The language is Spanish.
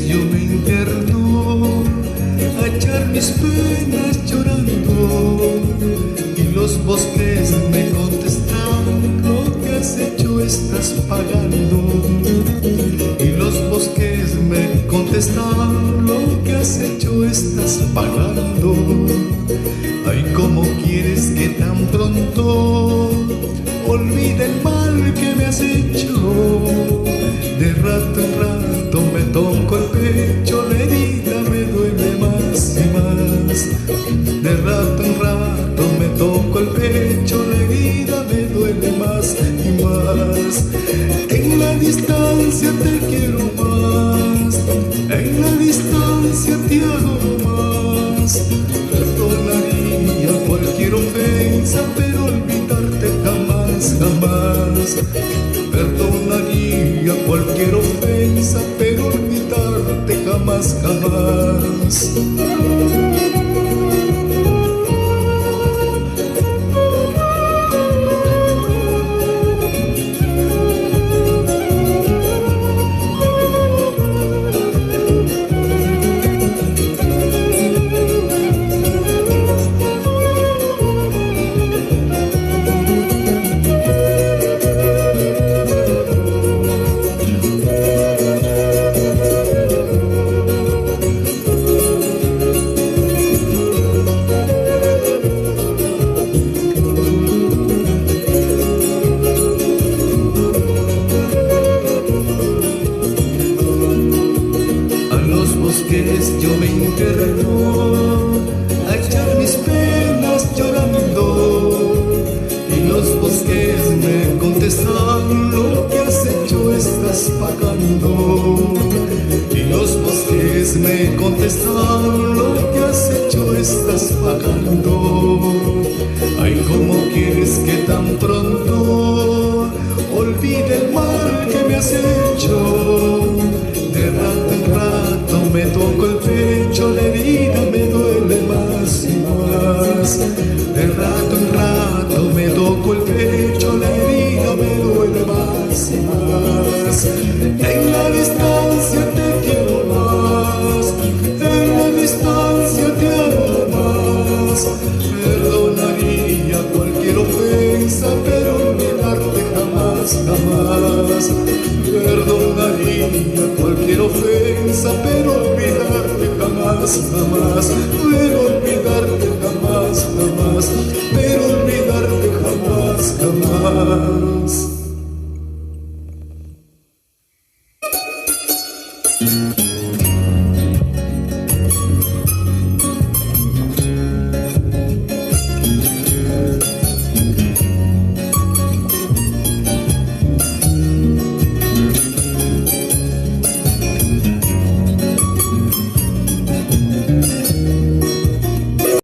Yo me interno a echar mis penas llorando, y los bosques me contestan: lo que has hecho estás pagando. Y los bosques me contestan: lo que has hecho estás pagando. Ay, ¿cómo quieres que tan pronto olvide el mal que me has hecho? De rato en rato me toco el pecho, la herida me duele más y más. De rato en rato me toco el pecho, la herida me duele más y más. En la distancia te quiero más, en la distancia te adoro más. Perdonaría cualquier ofensa, pero olvidarte jamás, jamás. Perdonaría cualquier ofensa, pero olvidarte jamás, jamás. Yo me interno a echar mis penas llorando, y los bosques me contestan: lo que has hecho estás pagando. Y los bosques me contestan: lo que has hecho estás pagando. Ay, ¿cómo quieres que tan pronto olvide el mal que me has hecho? De rato en rato me toco el pecho, la herida me duele más y más. De rato en rato me toco el pecho, la herida me duele más y más. En la distancia te quiero más, en la distancia te amo más. Perdonaría cualquier ofensa, pero olvidarte jamás, jamás. Perdonaría cualquier ofensa, pero olvidarte jamás, jamás. Pero olvidarte jamás, jamás.